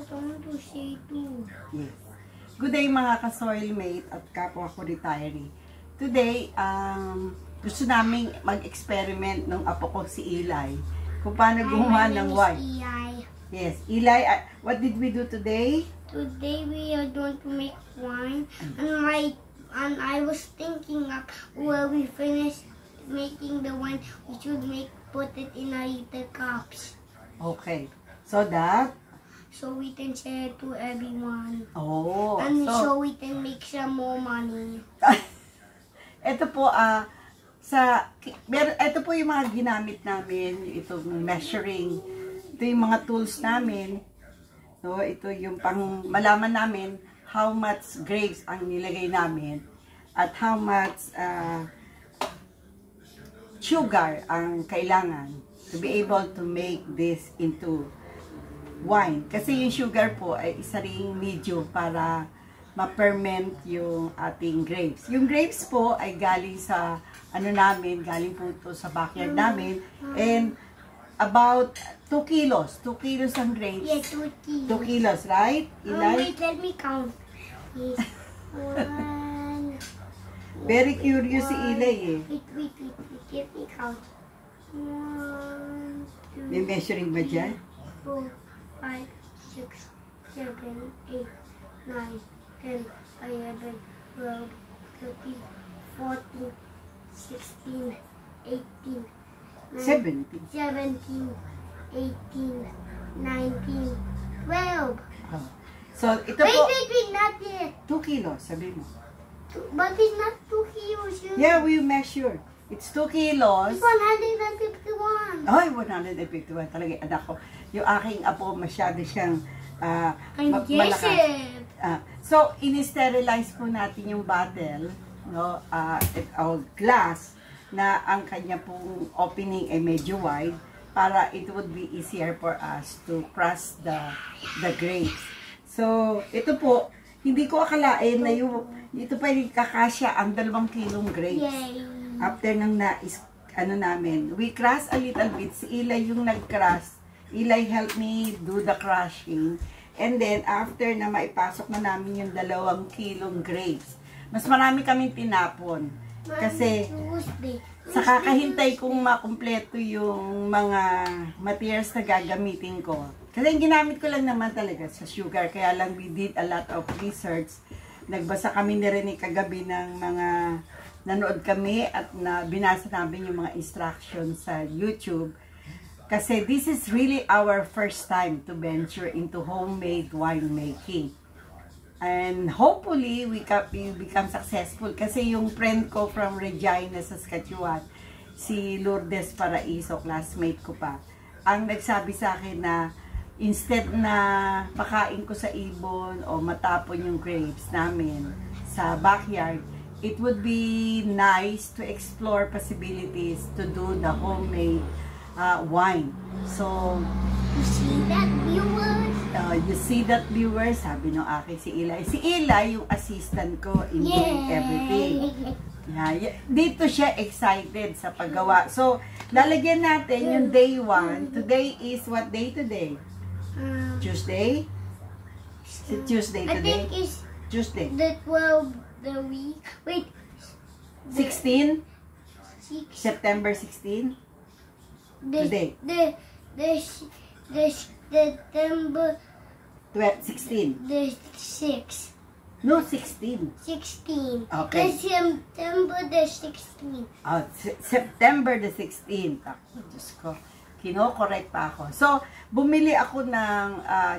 I want to say too. Yes. Good day mga ka-soilmate at kapwa ko retiree. Today, gusto naming mag-experiment ng apo ko si Eli. Kung paano gumawa ng wine. Yes, Eli, what did we do today? Today we are going to make wine, and I was thinking of when we finish making the wine, we should put it in a little cups. Okay, so we can share it to everyone. Oh, and so we can make some more money. Ito po, ito po yung mga ginamit namin, itong measuring, ito yung mga tools namin. So, ito yung pang malaman namin how much grapes ang nilagay namin at how much sugar ang kailangan to be able to make this into wine. Kasi yung sugar po ay isa ring medium para ma-ferment yung ating grapes. Yung grapes po ay galing sa galing po ito sa backyard namin, and about 2 kilos. 2 kilos ang grapes. Yeah, 2 kilos. 2 kilos, right? Wait, let me count. One. Very curious si Eli eh. Wait. Let me count. 1, 2, May measuring ba dyan? 4, 5, 6, 7, 8, 9, 10, 11, 12, 13, 14, 16, 18, 70. 17, 18, 19, 12. Oh. So, ito po, Wait, not yet. 2 kilos, sabi mo. But it's not 2 kilos. Yeah, we measured. It's 2 kilos. It's 151. Ay, 151 talaga, anak ko. Yung aking apo, masyado siyang malakas. So, in-sterilize po natin yung bottle, no, glass, na ang kanya pong opening ay medyo wide para it would be easier for us to crush the grapes. So, ito po, hindi ko akalain na ito pa yung kakasya ang 2 kilong grapes. Yay. After nang namin, we crush a little bit. Si Eli yung nag-crush. Eli helped me do the crushing. And then, after na maipasok na namin yung 2 kilong grapes, mas marami kaming tinapon. Kasi, sa kakahintay kong makumpleto yung mga materials na gagamitin ko. Kasi yung ginamit ko lang naman talaga sa sugar. Kaya lang we did a lot of research. Nagbasa kami ni Rene kagabi ng mga nanood kami at binasa namin yung mga instructions sa YouTube. Kasi this is really our first time to venture into homemade winemaking. And hopefully, we become successful. Kasi yung friend ko from Regina, Saskatchewan, si Lourdes Paraiso, classmate ko pa, ang nagsabi sa akin na instead na pakain ko sa ibon o matapon yung grapes namin sa backyard, it would be nice to explore possibilities to do the homemade wine. So, you see that, viewers? You see that, viewers? Sabi ng akin si Eli. Si Eli, yung assistant ko in doing everything. Yeah, dito siya excited sa paggawa. So, lalagyan natin yung day 1. Today is what day today? Tuesday? Is it Tuesday today? I think it's Tuesday. the 12th. The week. Wait. 16? September 16? Today. The September 16. The 6th. No, 16. 16. Okay. The September the 16th. September the 16th. Diyos ko. Kino-correct pa ako. So, bumili ako ng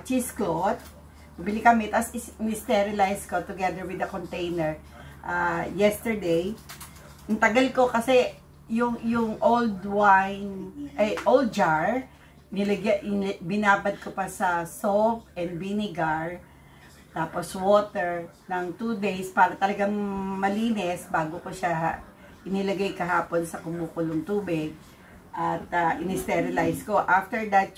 cheesecloth. Bumili kami, tapos i-sterilize ko together with the container yesterday. Ang tagal ko kasi yung old wine, old jar, binabad ko pa sa soap and vinegar, tapos water ng 2 days para talagang malinis bago ko siya inilagay kahapon sa kumukulong tubig at in-sterilize ko. After that,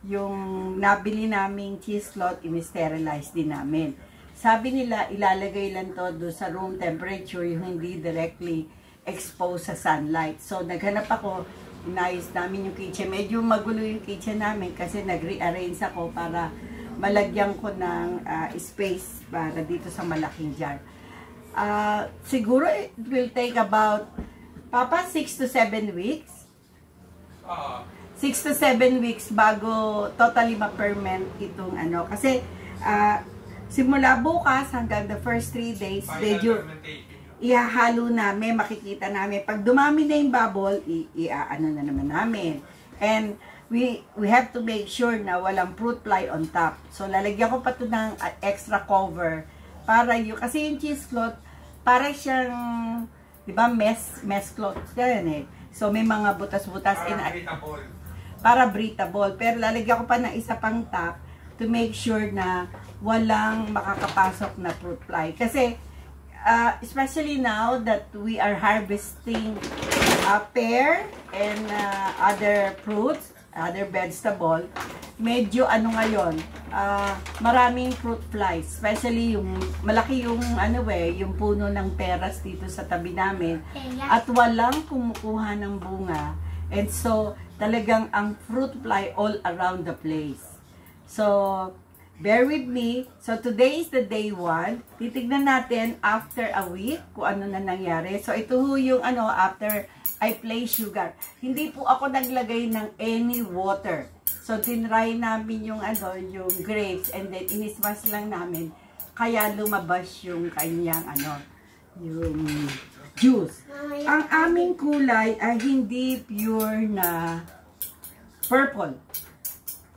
yung nabili naming cheesecloth, in-sterilize din namin. Sabi nila, ilalagay lang to do sa room temperature, yung hindi directly exposed sa sunlight. So, naghanap ako, inayos namin yung kitchen. Medyo magulo yung kitchen namin kasi nag-rearrange ako para malagyan ko ng space para dito sa malaking jar. Siguro it will take about, Papa, 6 to 7 weeks? 6 to 7 weeks bago totally ma-ferment itong ano. Kasi, simula bukas hanggang the first 3 days, medyo ihahalo namin, makikita namin. Pag dumami na yung bubble, ano na naman namin. And, we have to make sure na walang fruit fly on top. So, lalagyan ko pa ito ng extra cover para kasi yung cheesecloth, para siyang, di ba, mesh cloth yan eh. So, may mga butas-butas. Para breathable. Pero lalagyan ko pa ng isa pang top to make sure na walang makakapasok na fruit fly. Kasi, especially now that we are harvesting pear and other fruits, other vegetable, medyo ano ngayon, maraming fruit flies, especially yung malaki yung yung puno ng peras dito sa tabi namin at walang kumukuha ng bunga, and so talagang ang fruit fly all around the place. So bear with me. So today is the day 1. Titignan natin after a week kung ano na nangyari. So ito yung after I place sugar. Hindi po ako naglagay ng any water. So tinry namin yung yung grapes, and then inismas lang namin. Kaya lumabas yung kanyang yung juice. Ang aming kulay ay hindi pure na purple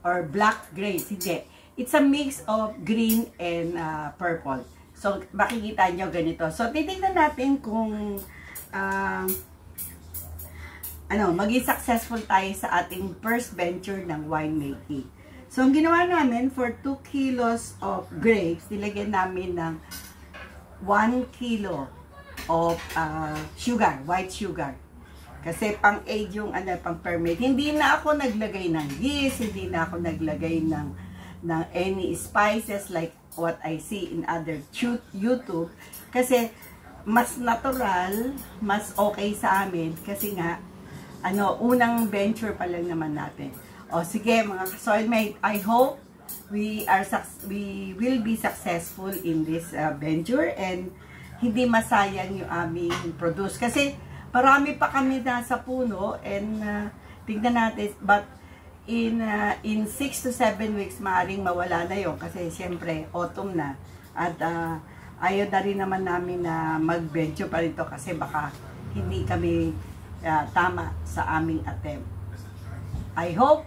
or black grapes. Hindi. It's a mix of green and purple. So makikita nyo ganito. So titingnan natin kung maging successful tayo sa ating first venture ng winemaking. So, ang ginawa namin, for 2 kilos of grapes, nilagyan namin ng 1 kilo of sugar, white sugar. Kasi pang-aid yung pang-ferment. Hindi na ako naglagay ng yeast, hindi na ako naglagay ng any spices like what I see in other YouTube. Kasi, mas natural, mas okay sa amin. Kasi nga, unang venture pa lang naman natin. O sige mga soilmate, I hope we will be successful in this venture and hindi masayang yung aming produce. Kasi marami pa kami nasa puno and tignan natin, but in 6 to 7 weeks maaaring mawala na yun kasi siyempre autumn na at ayaw na rin naman namin na mag-venture pa rito kasi baka hindi kami tama sa aming attempt. I hope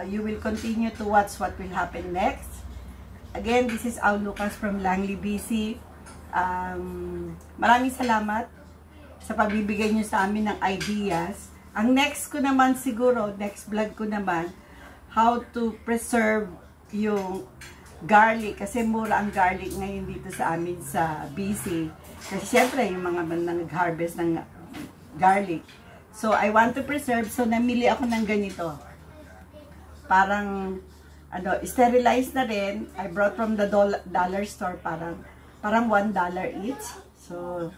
you will continue to watch what will happen next. Again, this is Au Lucas from Langley, BC. Maraming salamat sa pagbibigay nyo sa amin ng ideas. Ang next ko naman siguro, next vlog ko naman, how to preserve yung garlic. Kasi mura ang garlic ngayon dito sa amin sa BC. Kasi syempre, yung mga nag-harvest ng garlic. So, I want to preserve. So, namili ako ng ganito. Parang, sterilized na rin. I brought from the dollar store. Parang $1 each. So,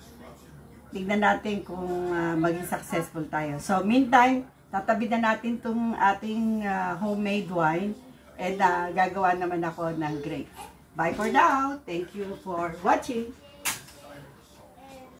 tignan natin kung maging successful tayo. So, meantime, tatabi na natin itong ating homemade wine. And gagawa naman ako ng grape. Bye for now. Thank you for watching.